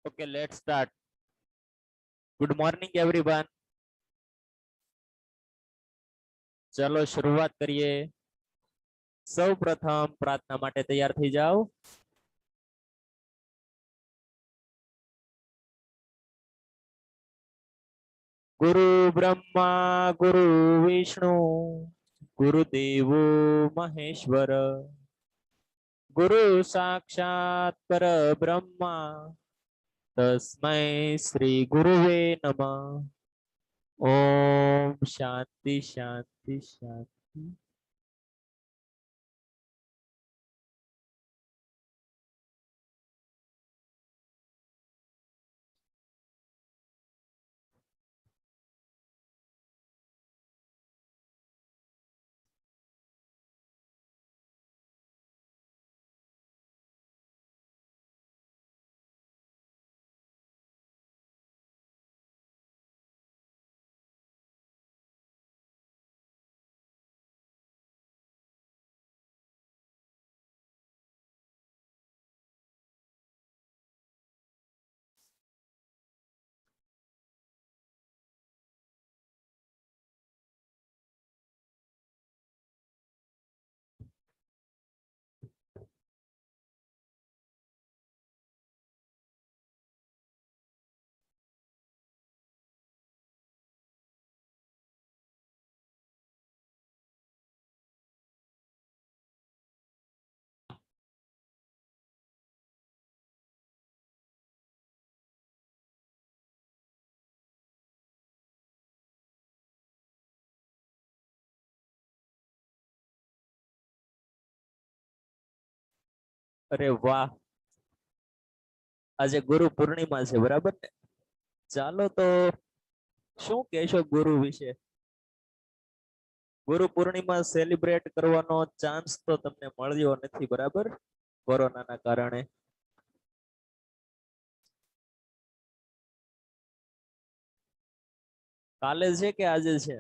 Okay, let's start. Good morning, everyone. ચલો શરૂઆત કરીએ. સૌ પ્રથમ પ્રાર્થના માટે તૈયાર થઈ જાઓ. ગુરુ બ્રહ્મા ગુરુ વિષ્ણુ ગુરુદેવો મહેશ્વર ગુરુ સાક્ષાત પરબ્રહ્મા તસ્મૈ શ્રી ગુરુવે નમઃ. ઓમ શાંતિ શાંતિ શાંતિ. અરે વાહ, આજે ગુરુ પૂર્ણિમા છે, બરાબર ને? ચાલો તો શું કહેશો ગુરુ વિશે? ગુરુ પૂર્ણિમા સેલિબ્રેટ કરવાનો ચાન્સ તો તમને મળ્યો નથી, બરાબર, કોરોનાના કારણે. કાલે છે કે આજે છે?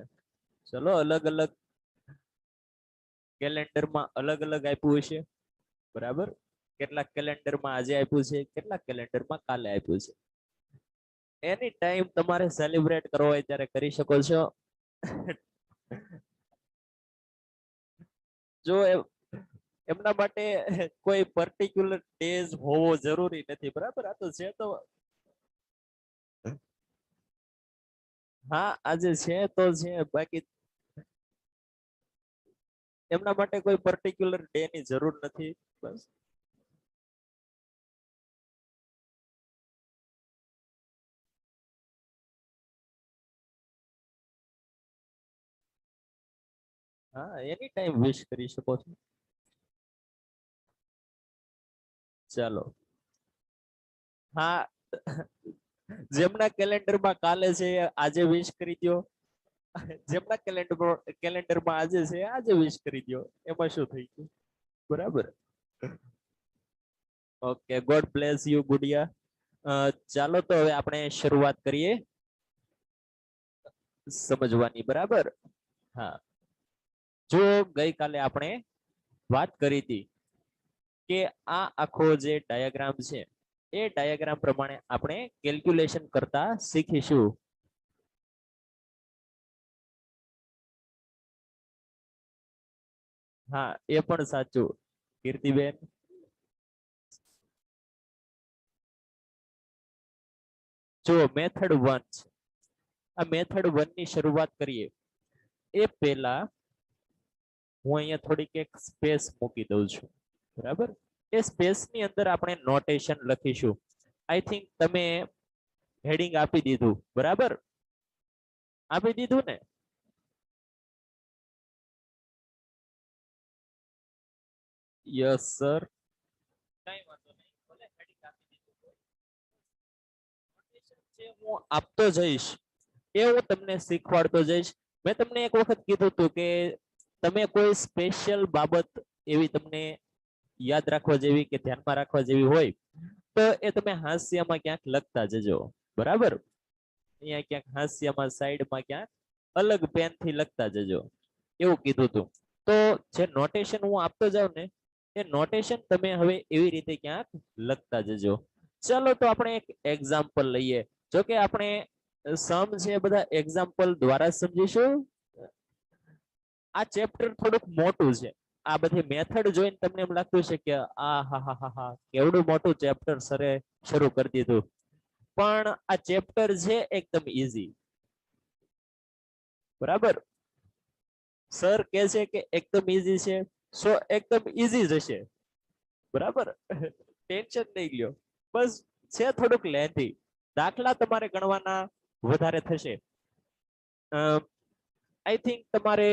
ચલો અલગ અલગ કેલેન્ડરમાં અલગ અલગ આપ્યું હશે, બરાબર. કેટલાક કેલેન્ડરમાં આજે આપ્યું છે, કેટલાક કેલેન્ડરમાં કાલે આપ્યું છે. એની ટાઈમ તમારે સેલિબ્રેટ કરવો હોય ત્યારે કરી શકો છો. જો એમના માટે કોઈ પર્ટિક્યુલર ડેઝ હોવો જરૂરી નથી, બરાબર. આ તો છે તો હા, આજે છે તો છે, બાકી એમના માટે કોઈ પર્ટિક્યુલર ડે ની જરૂર નથી, બસ. હા, એની ટાઈમ વિશ કરી શકો છો. ચાલો. હા, જેમના કેલેન્ડરમાં કાલે છે આજે વિશ કરી દો, જેમના કેલેન્ડરમાં આજે છે આજે વિશ કરી દો. એમાં શું થઈ ગયું, બરાબર. ઓકે, ગોડ બ્લેસ યુ ગુડિયા. ચાલો તો હવે આપણે શરૂઆત કરીએ સમજવાની, બરાબર. હા, જો ગઈકાલે આપણે વાત કરી હતી કે આ આખો જે ડાયાગ્રામ છે એ ડાયાગ્રામ પ્રમાણે આપણે કેલ્ક્યુલેશન કરતા શીખીશું. હા, એ પણ સાચું કીર્તિબેન. જો મેથડ 1, આ મેથડ 1 ની શરૂઆત કરીએ એ પહેલા હું અહીંયા થોડીક એક સ્પેસ મૂકી દઉં છું, બરાબર. એ સ્પેસ ની અંદર આપણે નોટેશન લખીશું. આઈ થિંક તમે હેડિંગ આપી દીધું, બરાબર. આપી દીધું ને? Yes sir. કઈ વાંધો નહીં, ભલે હેડિંગ આપી દીધું હોય. નોટેશન છે હું આપતો જઈશ, એ હું તમને શીખવાડતો જઈશ. મેં તમને એક વખત કીધું હતું કે તમે કોઈ સ્પેશિયલ બાબત એવી તમને યાદ રાખવા જેવી કે ધ્યાનમાં રાખવા જેવી હોય તો એ તમે હાસ્યમાં ક્યાંક લખતા જજો, બરાબર. અહીંયા ક્યાંક હાસ્યમાં સાઈડમાં ક્યાંક અલગ પેન થી લખતા જજો, એવું કીધું હતું. તો જે નોટેશન હું આપતો જાઉં ને એ નોટેશન તમે હવે એવી રીતે ક્યાંક લખતા જજો. ચલો તો આપણે એક એક્ઝામ્પલ લઈએ. જો કે આપણે સમ છે બધા એક્ઝામ્પલ દ્વારા સમજીશું. આ ચેપ્ટર થોડુંક મોટું છે. આ બધી મેથડ જોઈને તમને એમ લાગતું છે કે આ હા હા હા હા કેવડું મોટું ચેપ્ટર સરે શરૂ કરી દીધું. પણ આ ચેપ્ટર છે એકદમ ઈઝી. બરાબર. સર કહે છે કે એકદમ ઈઝી છે, સો એકદમ ઈઝી જ હશે. બરાબર. ટેન્શન નહીં લ્યો. બસ છે થોડુંક લેન્થી. દાખલા તમારે ગણવાના વધારે થશે. આઈ થિંક તમારે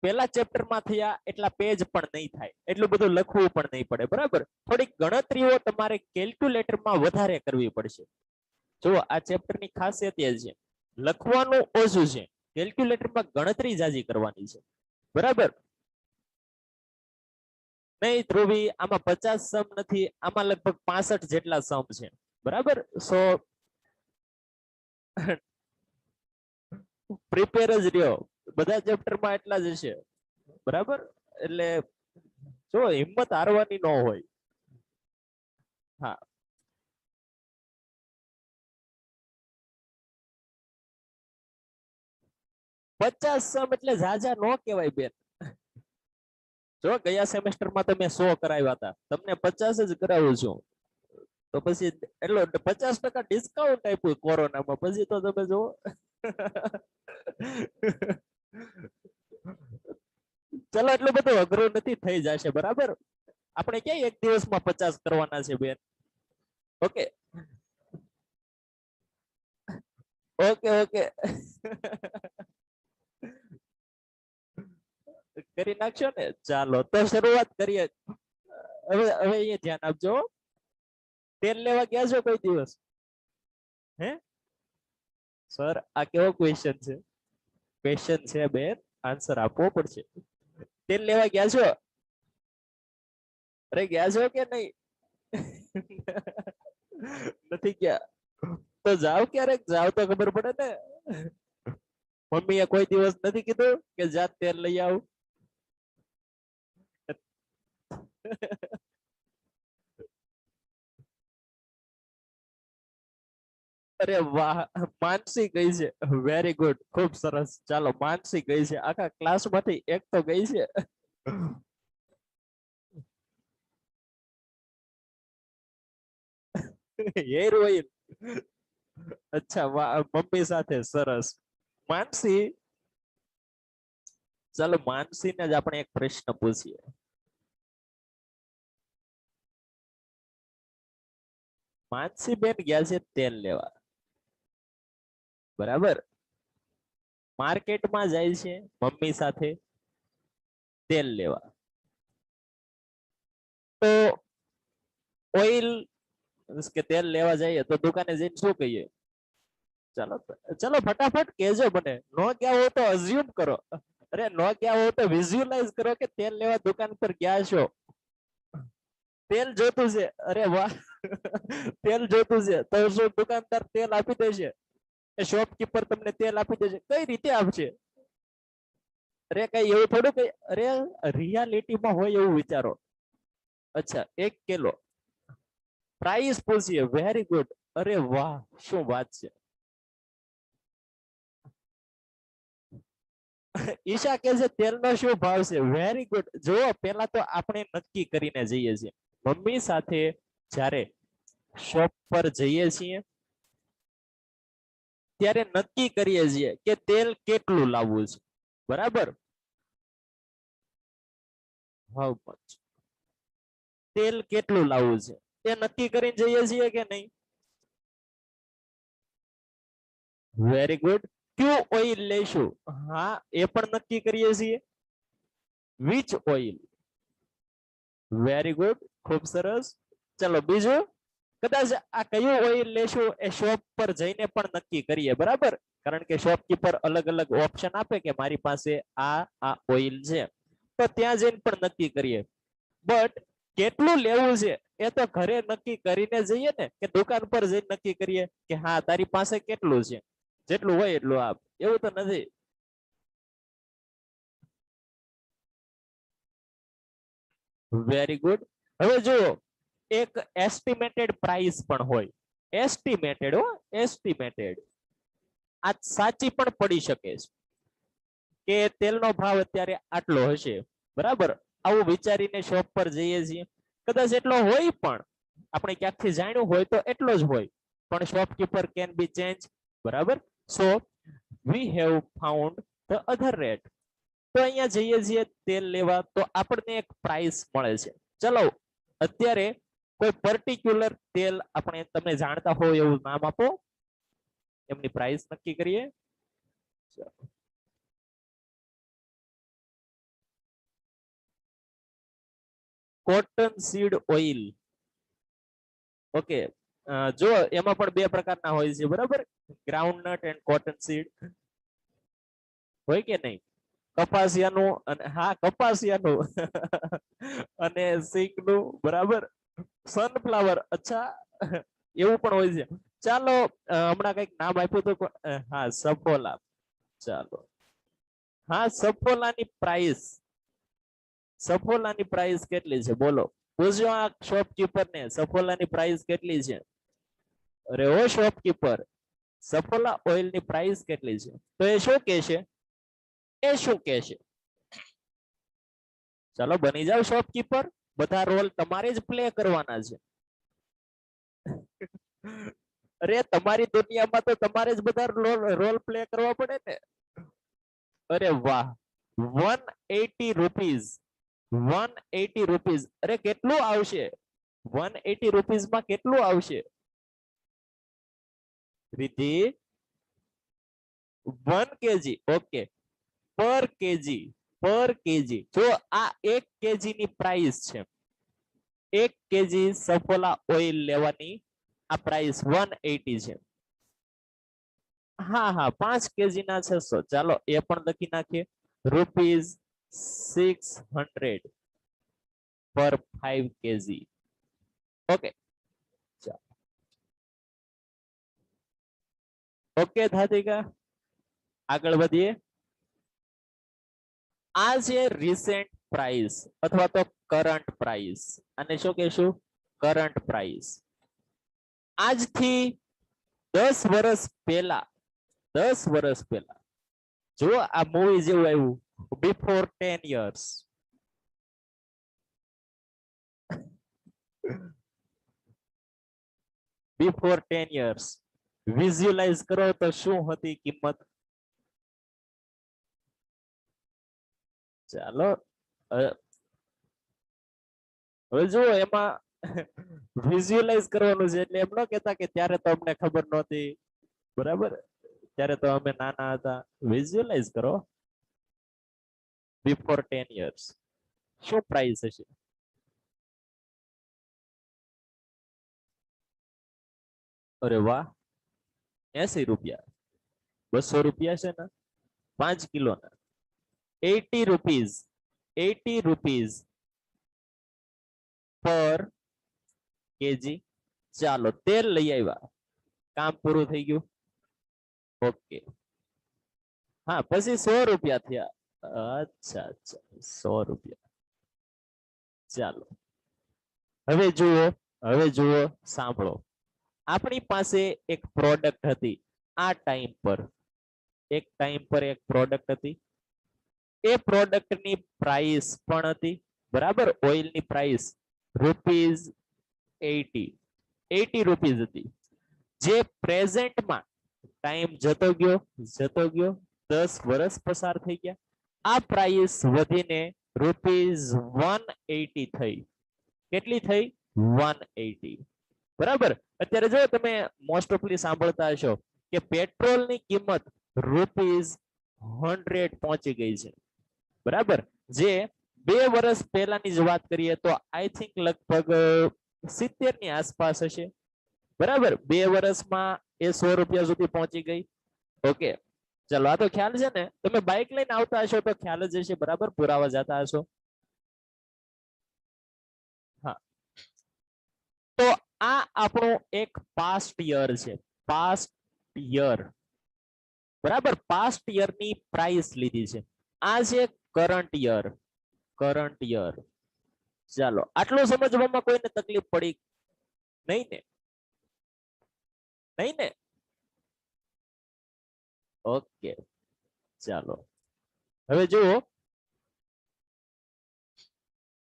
પહેલા ચેપ્ટરમાં થયા એટલા પેજ પણ નહીં થાય, એટલું બધું લખવું પણ નહીં પડે. બરાબર. થોડીક ગણતરીઓ તમારે કેલ્ક્યુલેટરમાં વધારે કરવી પડશે. જો આ ચેપ્ટરની ખાસિયત એ છે, લખવાનું ઓછું છે, કેલ્ક્યુલેટરમાં ગણતરી જાજી કરવાની છે. બરાબર. નહીં ધ્રુવી, આમાં 50 સમ નથી, આમાં લગભગ 65 જેટલા સમ છે. બરાબર. સો પ્રિપેર જ રહ્યો, બધા ચેપ્ટરમાં એટલા જ હશે. બરાબર. એટલે જો હિંમત હારવાની ન હોય. હા, 50 સમ એટલે ઝાઝા નો કહેવાય બેન. જો ગયા સેમેસ્ટરમાં તમે 100 કરાવ્યા હતા, તમને 50 જ કરાવું છું. તો પછી એટલો 50% ડિસ્કાઉન્ટ આપ્યું કોરોનામાં, પછી તો તમે જો. ચલો એટલું બધું અઘરું નથી, થઈ જશે. બરાબર. આપણે ક્યાં એક દિવસમાં 50 કરવાના છે બેન. Okay okay okay. કરી નાખશો ને. ચાલો તો શરૂઆત કરીએ. હવે અહીંયા ધ્યાન આપજો. તેલ લેવા ગયા છો કોઈ દિવસ? હે સર, આ કેવો ક્વેશ્ચન છે? ક્વેશ્ચન છે બેન, આન્સર આપવો પડશે. તેલ લેવા ગયા છો? અરે ગયા છો કે નહીં? નથી ગયા તો જાવ, ક્યારેક જાવ તો ખબર પડે ને. મમ્મીએ કોઈ દિવસ નથી કીધું કે જા તેલ લઈ આવ? અરે વાહ, માનસી ગઈ છે. વેરી ગુડ, ખૂબ સરસ. ચાલો માનસી ગઈ છે, આખા ક્લાસ માંથી એક તો ગઈ છે. Hair oil. અચ્છા વાહ, મમ્મી સાથે. સરસ. માનસી, ચાલો માનસીને જ આપણે એક પ્રશ્ન પૂછીએ. માનસી બેન ગયા છે તેલ લેવા. બરાબર. માર્કેટમાં જાય છે મમ્મી સાથે તેલ લેવા. તો ઓઇલ કે તેલ લેવા જઈએ તો દુકાને જઈને શું કહીએ? ચાલો ચાલો ફટાફટ કહેજો મને. નો ગયા હો તો અઝ્યુમ કરો. અરે નો ગયા હો તો વિઝ્યુઅલાઇઝ કરો કે તેલ લેવા દુકાન પર ગયા છો. તેલ જોતું છે. અરે વાહ. તેલ જોતું છે તો શું દુકાનદાર તેલ આપી દેશે? શોપકીપર તમને તેલ આપી દેશે? કઈ રીતે આપશે? અરે કઈ એવું થોડું કઈ. અરે રિયાલિટીમાં હોય એવું વિચારો. અચ્છા 1 કિલો. પ્રાઇસ પૂછીએ. Very good. અરે વાહ, શું વાત છે. ઈશા કે છે તેલનો શું ભાવ છે? Very good. જો પેલા તો આપણે નક્કી કરીને જઈએ છીએ. મમ્મી સાથે જ્યારે શોપ પર જઈએ છીએ ત્યારે નક્કી કરીએ છીએ કે તેલ કેટલું લાવવું છે. બરાબર. હાઉ મચ, તેલ કેટલું લાવવું છે તે નક્કી કરીને જઈએ છીએ કે નહીં? Very good. ક્યુ ઓઇલ લેશું? હા, એ પણ નક્કી કરીએ છીએ. Which oil? વેરી ગુડ, ખૂબ સરસ. ચલો બીજું. કદાચ આ કયું ઓઇલ લેશું એ શોપ પર જઈને પણ નક્કી કરીએ. બરાબર. કારણ કે શોપકીપર અલગ અલગ ઓપ્શન આપે કે મારી પાસે આ ઓઇલ છે, તો ત્યાં જઈને પણ નક્કી કરીએ. બટ કેટલું લેવું છે એ તો ઘરે નક્કી કરીને જઈએ ને, કે દુકાન પર જઈને નક્કી કરીએ કે હા તારી પાસે કેટલું છે, જેટલું હોય એટલું આપ? એવું તો નથી. Very good. હવે જુઓ, એક એસ્ટિમેટેડ પ્રાઇસ પણ હોય. એસ્ટિમેટેડ હો, એસ્ટિમેટેડ. આ સાચી પણ પડી શકે છે કે તેલનો ભાવ અત્યારે આટલો હશે, બરાબર. આવું વિચારીને શોપ પર જઈએ છીએ, કદાચ એટલો હોય પણ આપણે ક્યાંકથી જાણ્યું હોય તો એટલો જ હોય, પણ શોપકીપર કેન બી ચેન્જ, બરાબર. So we have found the other rate. તો અહીંયા જઈએ છીએ તેલ લેવા, તો આપણને એક પ્રાઇસ મળે છે. ચલો અત્યારે કોઈ પર્ટિક્યુલર તેલ આપણે તમે જાણતા હોય એવું નામ આપો, એમની પ્રાઇસ નક્કી કરીએ. Cotton seed oil. ઓકે, જો એમાં પણ બે પ્રકારના હોય છે, બરાબર. ગ્રાઉન્ડનટ એન્ડ કોટન સીડ હોય કે નહીં? કપાસિયાનું અને હા કપાસિયાનું અને સિંગનું, બરાબર. સનફ્લાવર, અચ્છા એવું પણ હોય છે. ચાલો હમણાં કઈક નામ આપ્યું તો હા સફોલા. ચાલો હા સફોલાની પ્રાઇસ, સફોલાની પ્રાઇસ કેટલી છે બોલો? પૂછજો આ શોપકીપર ને, સફોલાની પ્રાઇસ કેટલી છે? અરે ઓ શોપકીપર, સફોલા ઓઇલ ની પ્રાઇસ કેટલી છે? તો એ શું કહેશે? એ શું કહેશે? ચાલો બની જાવ શોપકીપર, બધા રોલ તમારે જ પ્લે કરવાના છે. અરે તમારી દુનિયામાં તો તમારે જ બધા રોલ પ્લે કરવા પડે ને. અરે વાહ, 180 રૂપીસ, 180 રૂપીસ. અરે કેટલું આવશે 180 રૂપીસ માં? કેટલું આવશે રીતિ? 1 કેજી. ઓકે, પર કેજી, પર કેજી. જો આ 1 કેજી ની પ્રાઇસ છે, 1 કેજી સફોલા ઓઇલ લેવાની આ પ્રાઇસ 180 છે. હા હા 5 કેજી ના 600. ચાલો એ પણ લખી નાખીએ. રૂપીસ 600 પર 5 કેજી. ઓકે, ઓકે ધાતિકા, આગળ વધીએ. આ છે રિસેન્ટ પ્રાઇસ અથવા તો કરંટ પ્રાઇસ. અને શું કહેશું? Current price. આજથી 10 વર્ષ પહેલા, 10 વર્ષ પહેલા જો આ મૂવી જેવું આવ્યું, before 10 years. Before 10 years visualise કરો તો શું હતી કિંમત? ચાલો હવે જુઓ એમાં વિઝ્યુઅલાઇઝ કરવાનું છે, એટલે એમ ન કહેતા કે ત્યારે તો અમને ખબર નહોતી, બરાબર. ત્યારે તો અમે નાના હતા. વિઝ્યુઅલાઇઝ કરો. બિફોર 10 years શું પ્રાઇસ હશે? અરે વાહ, 80 રૂપિયા. 200 રૂપિયા છે ને 5 કિલો ના. 80 રૂપીસ, 80 રૂપીસ પર કેજી. ચાલો તેલ લઈ આવ્યા, કામ પૂરું થઈ ગયું. ઓકે, હા પછી 100 રૂપિયા થયા. અચ્છા અચ્છા 100 રૂપિયા. ચાલો હવે જુઓ, હવે જુઓ, સાંભળો. આપણી પાસે એક પ્રોડક્ટ હતી આ ટાઈમ પર, એક ટાઈમ પર એક પ્રોડક્ટ હતી. એ પ્રોડક્ટની પ્રાઇસ પણ હતી, બરાબર. ઓઇલની પ્રાઇસ રૂપીસ 80, 80 રૂપીસ હતી. જે પ્રેઝન્ટમાં ટાઈમ જતો ગયો, જતો ગયો, 10 વર્ષ પસાર થઈ ગયા, આ પ્રાઇસ વધીને રૂપીસ 180 થઈ. કેટલી થઈ? 180, બરાબર. અત્યારે જો તમે મોસ્ટ ઓફલી સાંભળતા હશો કે પેટ્રોલની કિંમત રૂપીસ 100 પહોંચી ગઈ છે, બરાબર. જે 2 વર્ષ પહેલાની જ વાત કરીએ તો આઈ થિંક લગભગ 70 ની આસપાસ હશે, બરાબર. 2 વર્ષમાં એ 100 રૂપિયા સુધી પહોંચી ગઈ. ઓકે, ચલો આ તો ખ્યાલ છે ને? તમે બાઇક લઈને આવતા હશો તો ખ્યાલ જ હશે, બરાબર. પુરાવા જતા હશો. હા, તો આ આપણું એક પાસ્ટ યર છે, પાસ્ટ યર, બરાબર. પાસ્ટ યર ની પ્રાઇસ લીધી છે. આ છે કરંટ યર, કરંટ યર. ચાલો આટલું સમજવામાં કોઈને તકલીફ પડી નહીં ને? નહીં ને? ઓકે ચાલો હવે જુઓ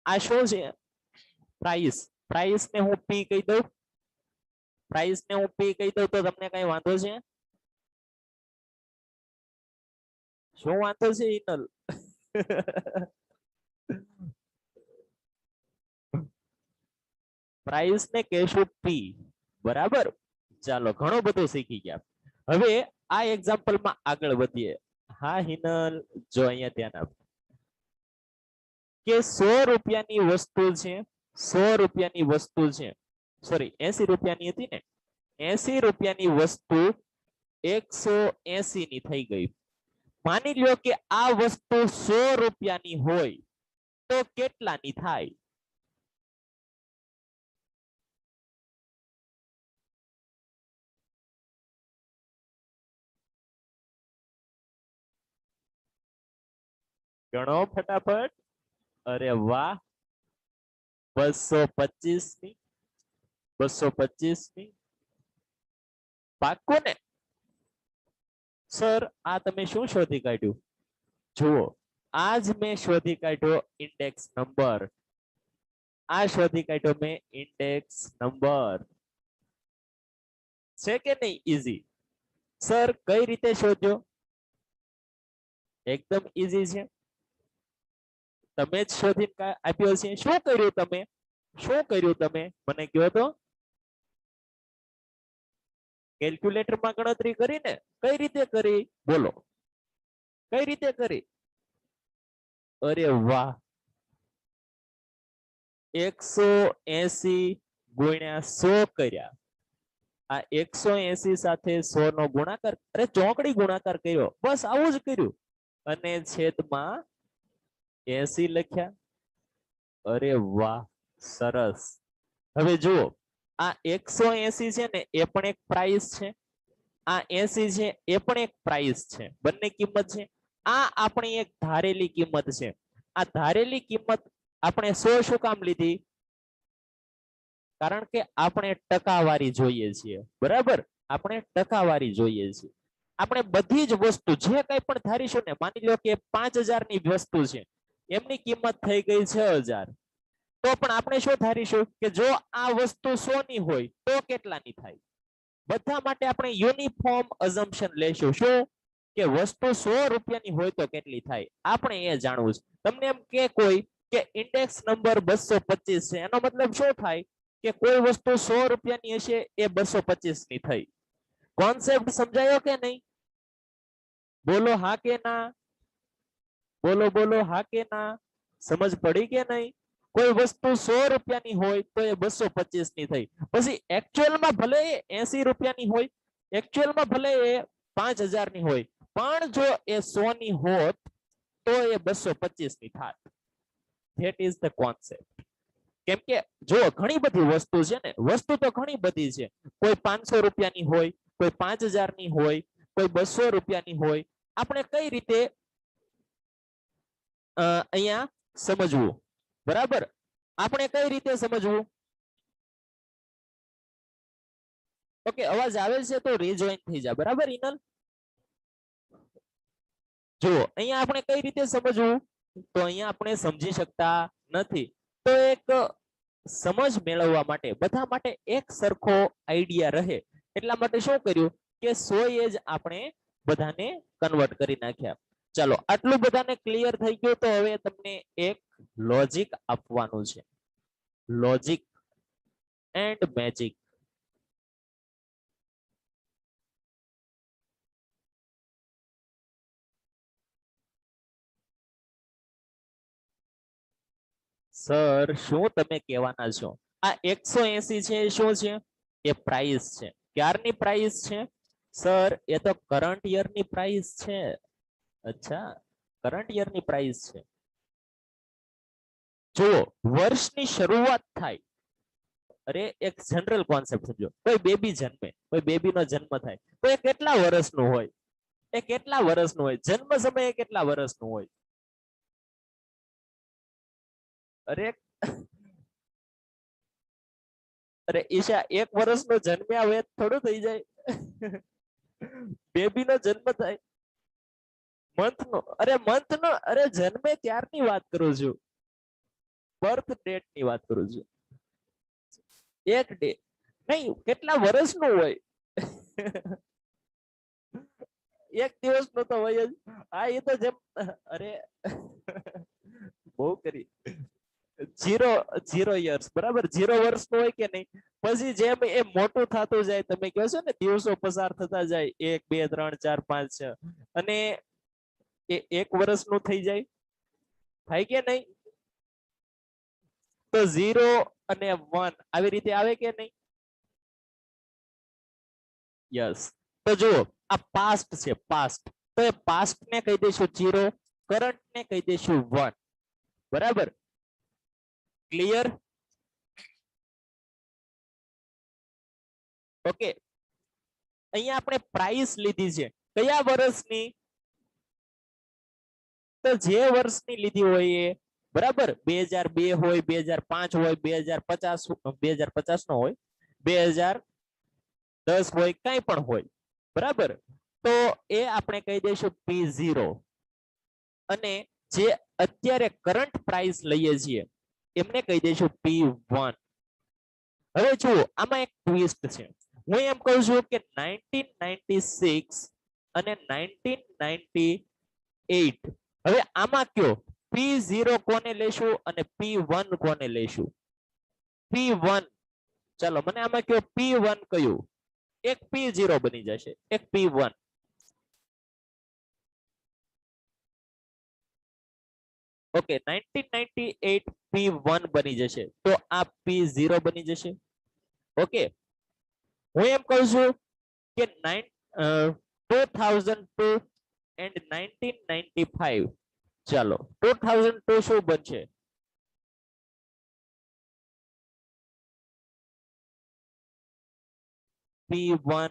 આ શું છે? પ્રાઇસ. પ્રાઇસ ને હું પી કહી દઉં. પ્રાઇસ ને હું પી કહી દઉં તો તમને કઈ વાંધો છે? શું વાંધો છે ઇનલ? પ્રાઇસ ને કહેશું પી. બરાબર. ચાલો ઘણું બધું શીખી ગયા. હવે આ એક્ઝામ્પલ માં આગળ વધીએ. હા હિનલ જો અહીંયા ધ્યાન આપ કે 100 રૂપિયાની વસ્તુ છે. 100 રૂપિયાની વસ્તુ છે. સોરી 80 રૂપિયાની હતી ને. 80 રૂપિયાની વસ્તુ 180 ની થઈ ગઈ. માની લ્યો કે આ વસ્તુ 100 રૂપિયાની હોય તો કેટલાની થાય? ગણો ફટાફટ. અરે વાહ 225 ની. 225 ની પાક્કું ને? સર આ તમે શું શોધી કાઢ્યું? જુઓ આજ મેં શોધી કાઢ્યો ઇન્ડેક્સ નંબર. આ શોધી કાઢ્યો મેં ઇન્ડેક્સ નંબર. છે કે નહીં ઈઝી? સર કઈ રીતે શોધ્યો? એકદમ ઈઝી છે. તમે જ શોધી આપ્યો છે. શું કર્યું તમે? શું કર્યું તમે મને કહો તો? કેલ્ક્યુલેટર માં ગણતરી કરી ને? કઈ રીતે કરી બોલો? કઈ રીતે કરી? અરે વાહ 180 ગુણ્યા 100 કર્યા. આ 180 સાથે 100 નો ગુણાકાર. અરે ચોકડી ગુણાકાર કર્યો. બસ આવું જ કર્યું. અને છેદમાં 80 લખ્યા. અરે વાહ સરસ. હવે જુઓ આ 180 છે ને એ પણ એક પ્રાઇસ છે. આ 80 છે એ પણ એક પ્રાઇસ છે. બંને કિંમત છે. આ આપણી એક ધારેલી કિંમત છે. આ ધારેલી કિંમત આપણે 100 શું કામ લીધી? કારણ કે આપણે ટકાવારી જોઈએ છીએ. બરાબર. આપણે ટકાવારી જોઈએ છીએ. આપણે બધી જ વસ્તુ જે કંઈ પણ ધારીશું ને, માની લો કે 5000 ની વસ્તુ છે, એમની કિંમત થઈ ગઈ 6000. તો પણ આપણે શું ધારીશું કે જો આ વસ્તુ 100 ની હોય તો કેટલાની થાય? બધા માટે આપણે યુનિફોર્મ અઝમ્પશન લેશું. શું કે વસ્તુ 100 રૂપિયાની હોય તો કેટલી થાય? આપણે એ જાણવું છે. તમને એમ કે કોઈ કે ઇન્ડેક્સ નંબર 225 છે, એનો મતલબ શું થાય કે કોઈ વસ્તુ 100 રૂપિયાની હશે એ 225 ની થઈ. કોન્સેપ્ટ સમજાયો કે નહીં? બોલો હા કે ના? બોલો બોલો હા કે ના? સમજ પડી કે નહીં? કોઈ વસ્તુ 100 રૂપિયાની હોય તો એ 225 ની થઈ. પછી એકચ્યુઅલમાં ભલે એ 80 રૂપિયાની હોય, એકચ્યુઅલમાં ભલે એ 5000 ની હોય, પણ જો એ 100 ની હોત તો એ 225 ની થાત. That is the concept. કેમ કે જો ઘણી બધી વસ્તુ છે ને, વસ્તુ તો ઘણી બધી છે. કોઈ 500 રૂપિયાની હોય, કોઈ 5000 ની હોય, કોઈ 200 રૂપિયાની હોય. આપણે કઈ રીતે અહીંયા સમજવું? બરાબર. આપણે કઈ રીતે સમજવું? ઓકે અવાજ આવે છે તો રીજોઈન થઈ જા. બરાબર ઇનલ? જો અહીંયા આપણે કઈ રીતે સમજવું? તો અહીંયા આપણે સમજી શકતા નથી. તો એક સમજ મેળવવા માટે બધા માટે એક સરખો આઈડિયા રહે એટલા માટે શું કર્યું કે 100 એ જ આપણે બધાને કન્વર્ટ કરી નાખ્યા. ચાલો આટલું બધાને ક્લિયર થઈ ગયું. તો હવે તમને એક લોજિક આપવાનું છે. Logic and magic. સર શું તમે કહેવાના છો? આ 180 છે શું છે? એ પ્રાઇસ છે. ક્યારની પ્રાઇસ છે? સર એ તો કરંટ યર ની પ્રાઇસ છે. અચ્છા કરંટ યર ની પ્રાઇસ છે. જુઓ વર્ષની શરૂઆત થાય. અરે એક જનરલ કોન્સેપ્ટ સમજો. કોઈ બેબી જન્મે, કોઈ બેબીનો જન્મ થાય તો એ કેટલા વર્ષનું હોય? એ કેટલા વર્ષનું હોય? જન્મ સમયે કેટલા વર્ષનું હોય? અરે અરે ઈશા 1 વર્ષનો જન્મ્યા હોય થોડું થઈ જાય. બેબી નો જન્મ થાય મંથ નો, અરે મંથ નો, અરે જન્મે ત્યારની વાત કરું છું, બર્થ ડેટ ની વાત કરું છું. એક ડે નહીં, કેટલા વર્ષનું હોય. એક દિવસ નો તો હોય જ. હા એ તો જેમ, અરે બહુ કરી. 0 બરાબર, 0 વર્ષનું હોય કે નહીં. પછી જેમ એ મોટું થતું જાય, તમે કહો છો ને દિવસો પસાર થતા જાય, 1 2 3 4 5 6, અને એ 1 વર્ષનું થઈ જાય, થાય કે નહીં. તો 0 અને 1 આવી રીતે આવે કે નહીં. યસ. તો જુઓ આ પાસ્ટ છે, પાસ્ટ. તો એ પાસ્ટ ને કહી દઈશું 0, કરંટ ને કહી દઈશું 1. બરાબર, ક્લિયર. ઓકે, અહીંયા આપણે પ્રાઇસ લીધી છે કયા વર્ષની, તો જે વર્ષની લીધી હોય એ. બરાબર, 2002 હોય, 2005 હોય, 2050, 2050 નો હોય, 2010 હોય, કઈ પણ હોય. બરાબર, તો એ આપણે કહી દઈશું P0. અને જે અત્યારે કરંટ પ્રાઇસ લઈએ છીએ એમને કહી દઈશું P1. હવે જુઓ આમાં એક ટ્વિસ્ટ છે. હું એમ કહું છું કે 1996 અને 1998. હવે આમાં કયો P0 કોને લેશું અને P1 કોને લેશું. P1, ચાલો મને આમાં કયો P1 કયું. એક P0 બની જશે, એક P1. ઓકે, 1998 P1 બની જશે, તો આ P0 બની જશે. ઓકે, હું એમ કહું છું કે 2002 and 1995. ચાલો 2002 શું બનશે. P1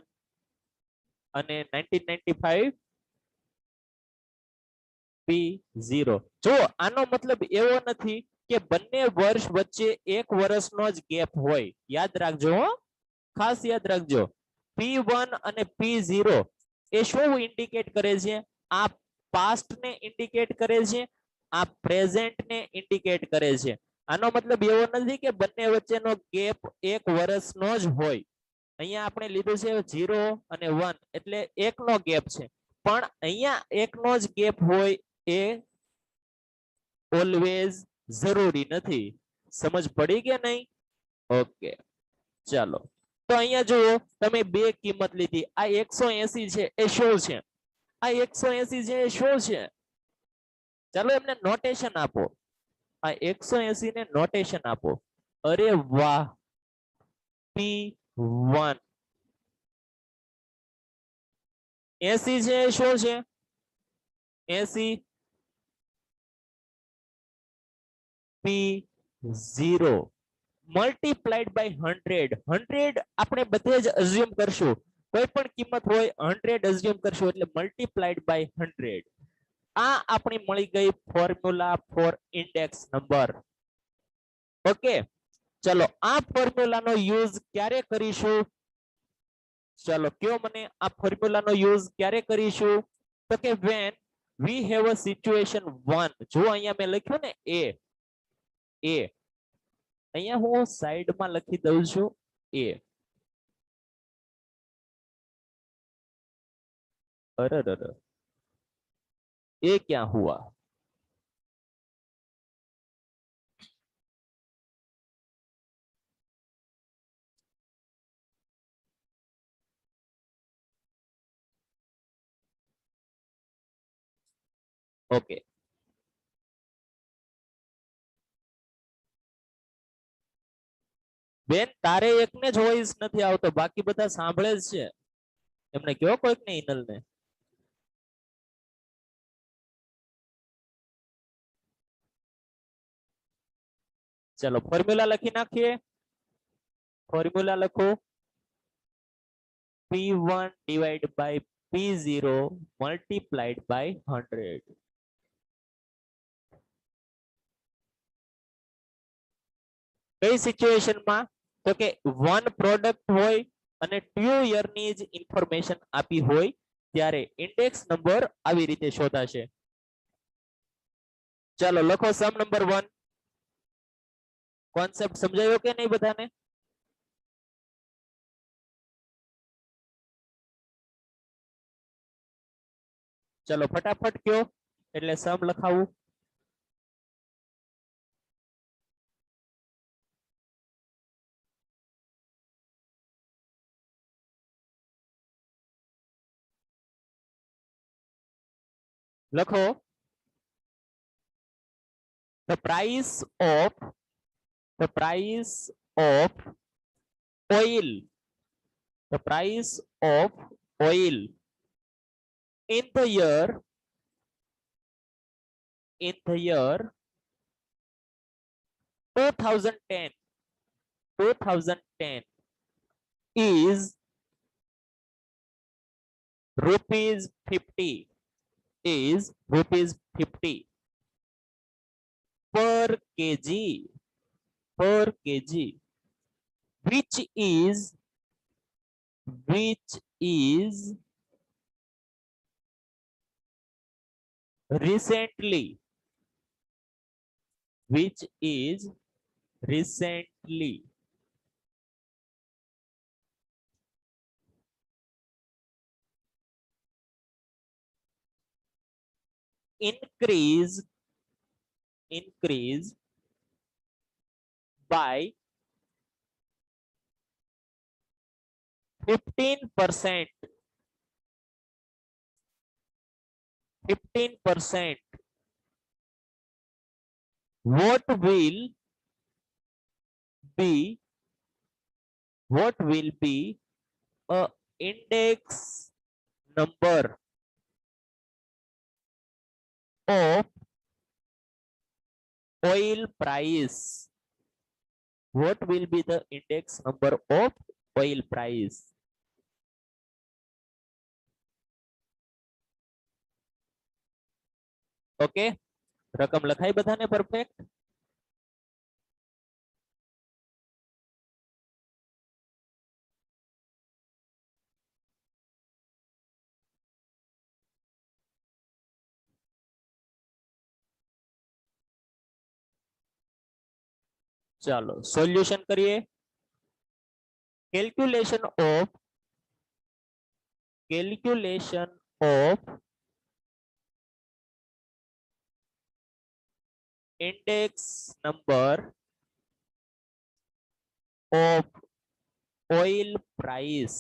અને 1995 P0. જો આનો મતલબ એવો નથી કે બંને વર્ષ વચ્ચે 1 વર્ષનો જ ગેપ હોય. યાદ રાખજો હો, ખાસ યાદ રાખજો. P1 અને P0 એ શું ઇન્ડિકેટ કરે છે, આ પાસ્ટ ને ઇન્ડિકેટ કરે છે, આ પ્રેઝન્ટ ને ઇન્ડિકેટ કરે છે. આનો મતલબ એવો નથી કે બંને વચ્ચેનો ગેપ 1 વર્ષનો જ હોય. અહીંયા આપણે લીધું છે 0 અને 1 એટલે 1 નો ગેપ છે, પણ અહીંયા 1 નો જ ગેપ હોય એ ઓલવેઝ જરૂરી નથી. સમજ પડી કે નહીં. ઓકે, ચાલો. તો અહીંયા જુઓ તમે બે કિંમત લીધી. આ 180 છે એ શું છે, આ 180 છે એ શું છે. ચાલો એમને નોટેશન આપો, આ 180 ને નોટેશન આપો. અરે વાહ, P1. 80 છે એ શું છે, 80 P0 મલ્ટીપ્લાઈડ બાય 100. 100 આપણે બધે જ અઝ્યુમ કરશું, કોઈ પણ કિંમત હોય 100 અઝ્યુમ કરશું એટલે મલ્ટીપ્લાઈડ બાય 100. આ આપણી મળી ગઈ formula for index number. Okay, ચલો આ ફોર્મ્યુલાનો યુઝ ક્યારે કરીશું. ચલો કયો મને આ ફોર્મ્યુલાનો યુઝ ક્યારે કરીશું. તો કે when we have a situation 1. જો અહીંયા મેં લખ્યું ને a, અહીંયા હું સાઈડમાં લખી દઉં છું a. અરે ये क्या हुआ. ओके, બેન તારે એકને જ વોઇસ નથી આવતો, બાકી બધા સાંભળે જ છે. એમને કયો કોઈક ને ઇનલ ને. ચલો ફોર્મ્યુલા લખી નાખીએ. ફોર્મ્યુલા લખો P1 divided by P0 multiplied by 100. કઈ સિચ્યુએશનમાં? તો કે વન પ્રોડક્ટ હોય અને 2 યર ની જ ઇન્ફોર્મેશન આપી હોય ત્યારે ઇન્ડેક્સ નંબર આવી રીતે શોધાશે. ચાલો લખો સમ નંબર 1. કોન્સેપ્ટ સમજાયો કે નહીં બધાને? ચલો ફટાફટ કયો એટલે સમ લખાવું. લખો the price of oil, the price of oil in the year 2010 is rupees 50 per kg, which is recently increased by 15%. What will be a index number of oil price? What will be the index number of oil price? Okay, રકમ લખાઈ બધાને perfect? ચાલો solution કરીએ. Calculation of index number of oil price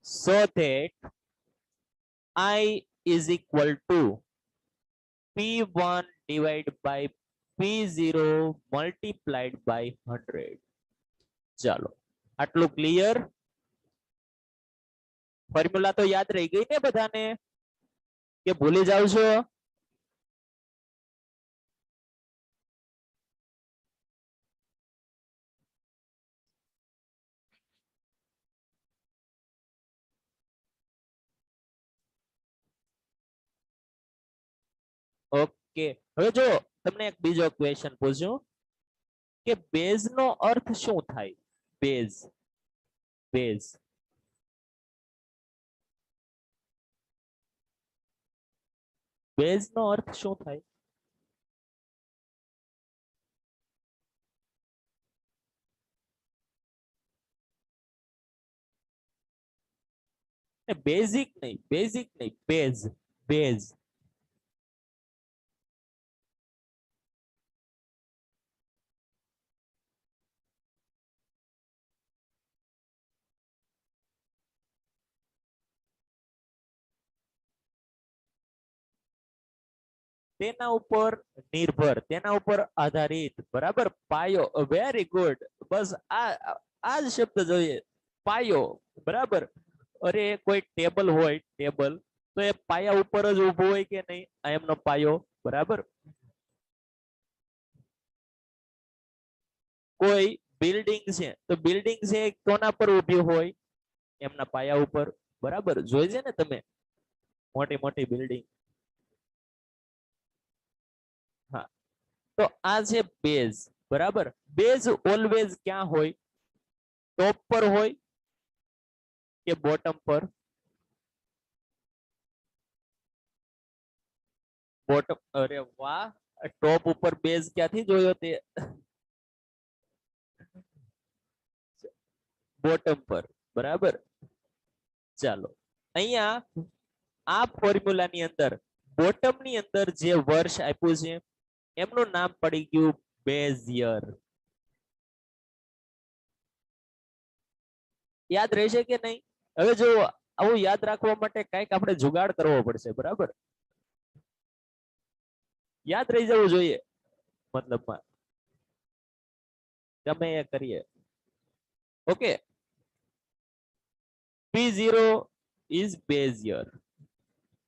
so that I is equal to P1 divided by P0 multiplied by 100. ચાલો આટલું clear? Formula તો યાદ રહી ગઈ ને બધાને કે ભૂલી જાવ છો? ઓકે, હવે જો તમને એક બીજો ક્વેશ્ચન પૂછું કે બેઝ નો અર્થ શું થાય? બેઝ નો અર્થ શું થાય? બેઝિક નહીં, બેઝ. તેના ઉપર નિર્ભર, તેના ઉપર આધારિત, બરાબર? પાયો, વેરી ગુડ. બસ આ જ શબ્દ જોઈએ, પાયો, બરાબર? અરે કોઈ ટેબલ હોય, ટેબલ તો એ પાયા ઉપર જ ઊભો હોય કે નહીં? આ એમનો પાયો, બરાબર? કોઈ બિલ્ડિંગ છે તો બિલ્ડિંગ છે કોના પર ઊભી હોય? એમના પાયા ઉપર, બરાબર? જોઈ છે ને તમે મોટી બિલ્ડિંગ? હા, તો આ છે બેઝ, બરાબર. બેઝ ઓલવેઝ ક્યાં હોય? ટોપ પર હોય કે બોટમ પર? બોટમ. અરે વાહ, ટોપ ઉપર બેઝ ક્યાંથી જોયો તે? બોટમ પર, બરાબર. ચાલો, અહીંયા આ ફોર્મ્યુલાની અંદર બોટમ ની અંદર જે વર્ષ આપ્યું છે એમનું નામ પડી ગયું બેઝ યર. યાદ રહેશે કે નહીં? હવે જો આવું યાદ રાખવા માટે કઈક આપણે જુગાડ કરવો પડશે, બરાબર. યાદ રહી જવું જોઈએ, મતલબમાં ગમે એ કરીએ. Okay, P0 is base year.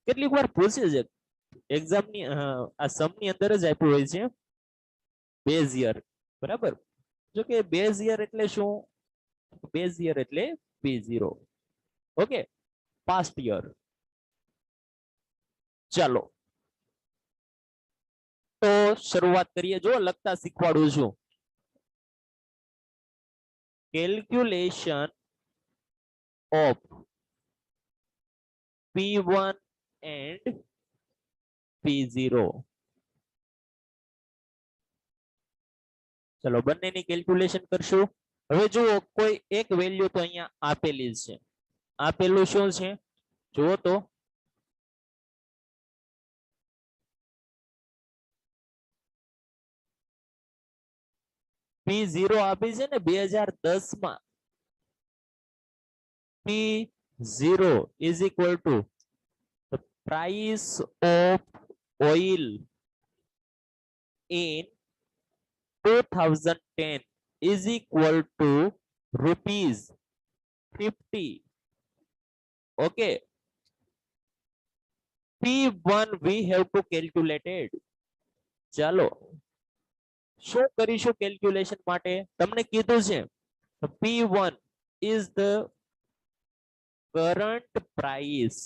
કેટલીક વાર પૂછે છે એક્ઝામ ની, આ સમ ની અંદર જ આપ્યું હોય છે બેઝ યર, બરાબર. જો કે બેઝ યર એટલે શું? બેઝ યર એટલે P0. Okay, past year. ચાલો, તો શરૂઆત કરીએ. જો લખતા શીખવાડું છું. Calculation of P1 and P0. ચલો, બંનેની કેલ્ક્યુલેશન કરશું. હવે જુઓ, કોઈ એક વેલ્યુ તો અહીંયા આપેલી છે. આપેલું શું છે જુઓ તો. P0 આપી છે ને 2010 માં. P0 is equal to the price of oil in 2010 is equal to ₹50. Okay. P1 we have to calculate it. ચાલો, શું કરીશું કેલ્ક્યુલેશન માટે? તમને કીધું છે P1 is the current price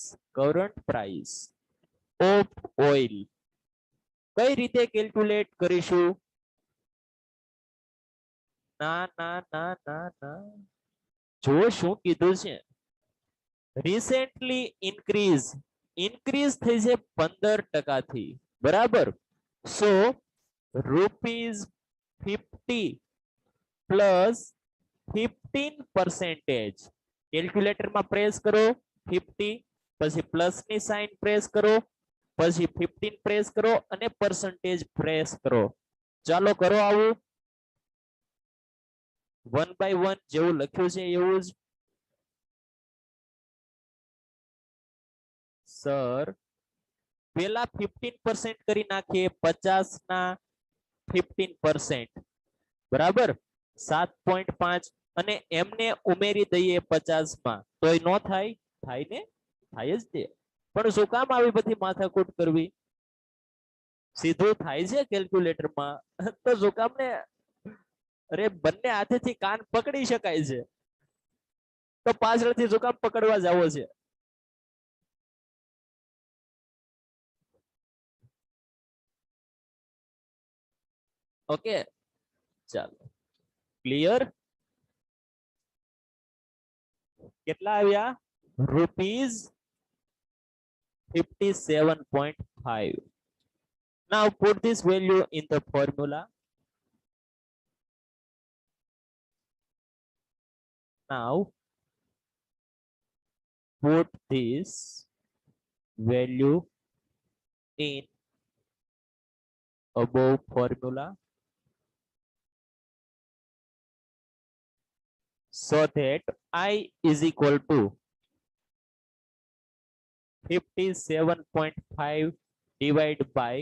of oil. કઈ રીતે કેલ્ક્યુલેટ કરીશું? ના ના ના ના ના, જો શું કીધું છે? રિસેન્ટલી ઇન્ક્રીઝ થઈ છે 15% થી, બરાબર. સો ₹50 પ્લસ 15%. કેલ્ક્યુલેટરમાં પ્રેસ કરો 50, પછી પ્લસ ની સાઇન પ્રેસ કરો, પછી 15 પ્રેસ કરો અને પરસેન્ટેજ પ્રેસ કરો. ચાલો કરો આવું 1 by 1 જેવું લખ્યું છે એવું જ. સર, પેલા 15% કરી નાખીએ, 50 ના 15%, બરાબર. 7.5 અને એમને ઉમેરી દઈએ 50 માં, તોય નો થાય? થાય ને, થાય જ તે. પણ શું કામ આવી બધી માથાકૂટ કરવી? સીધું થાય છે કેલ્ક્યુલેટરમાં, તો શું કામ ને? અરે બંને હાથેથી કાન પકડી શકાય છે, તો પાછળથી શું કામ પકડવા જાવો છે? ઓકે, ચાલો, ક્લિયર. કેટલા આવ્યા? ₹57.5. Now put this value in the formula. Now put this value in above formula so that I is equal to 57.5 divided by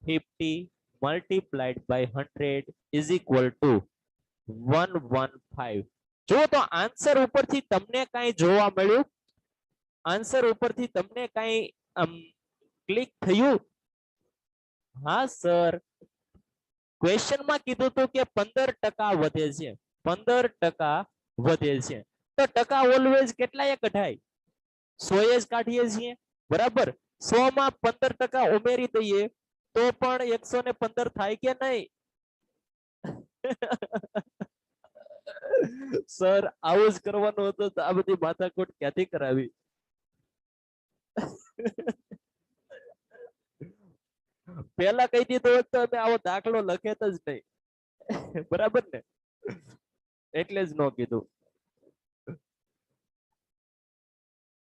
50 multiplied by 100 is equal to 115. જો તો આન્સર ઉપરથી તમને કાઈ જોવા મળ્યું? આન્સર ઉપરથી તમને કાઈ ક્લિક થયું? હા સર, ક્વેશ્ચનમાં કીધું હતું કે 15% વધે છે, 15% વધે છે. તો ટકા ઓલવેઝ કેટલાય કઢાય? 100 જ કાઢીએ છીએ, બરાબર. 100 માં 15% ઉમેરી દઈએ તો પણ 115 થાય કે નહીં? સર આવું જ કરવાનું હતું તો આ બધી માથાકૂટ ક્યાંથી કરાવી? પેલા કહી દીધું હોત તો અમે આવો દાખલો લખેત જ નહીં. બરાબર ને? એટલે જ ન કીધું.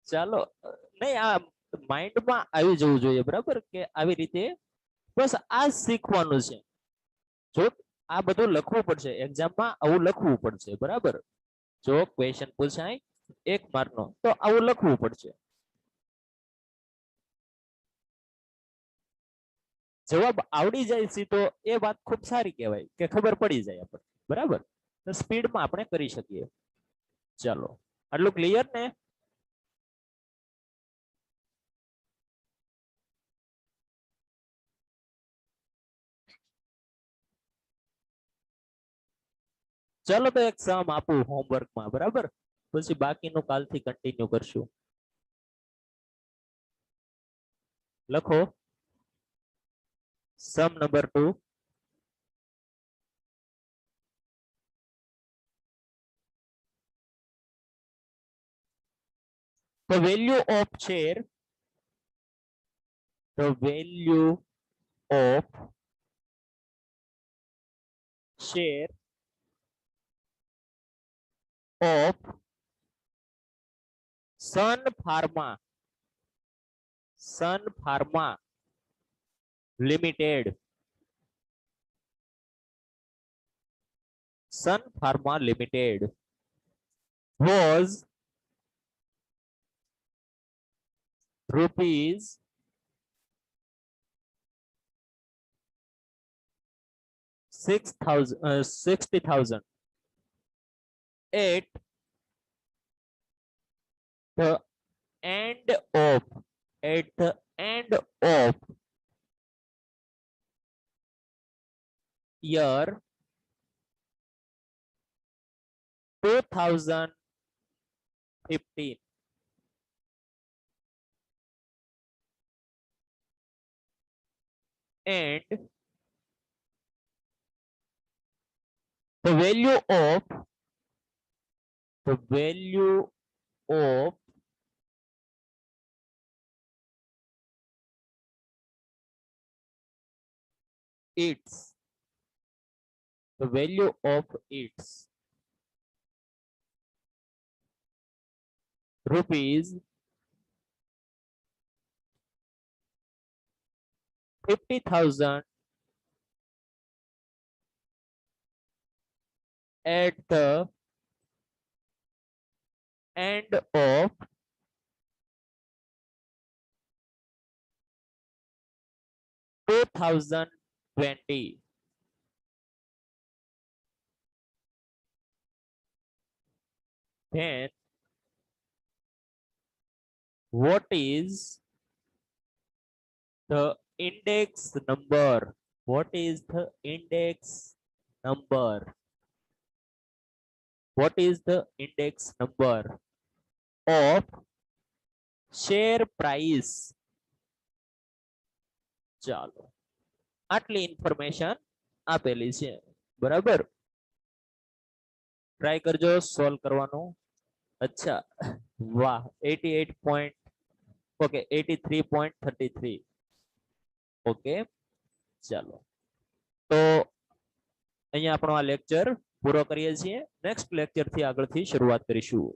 ચાલો, નહીં આ માઇન્ડમાં આવી જવું જોઈએ, બરાબર? કે આવી રીતે બસ આ શીખવાનું છે. જો આ બધું લખવું પડશે એક્ઝામમાં, આવું લખવું પડશે, બરાબર? જો ક્વેશ્ચન પૂછાય 1 માર્કનો તો આવું લખવું પડશે. જવાબ આવડી જાય સીધો એ વાત ખૂબ સારી કહેવાય કે ખબર પડી જાય આપણને, બરાબર? તો સ્પીડમાં આપણે કરી શકીએ. ચાલો, આટલું ક્લિયર ને? ચાલો તો એક સમ આપું હોમવર્કમાં, બરાબર? પછી બાકીનું કાલથી કન્ટિન્યુ કરશું. લખો સમ number 2. The value of share, the value of share of Sun Pharma Limited, Sun Pharma Limited was rupees 60,000 at the end of year 2015, and the value of its rupees 50,000 at the end of 2020. Then what is the index number? What is the index number? What is the index number of share price? ચાલો, આટલી information આપેલી છે, બરાબર? Try કરજો solve કરવાનું. અચ્છા, વાહ, 88 point, okay 83.33. Okay, ચાલો તો અહીંયા આપણો આ લેક્ચર પૂરો કરીએ છીએ. નેક્સ્ટ લેક્ચર થી આગળથી શરૂઆત કરીશું.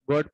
ગુડ.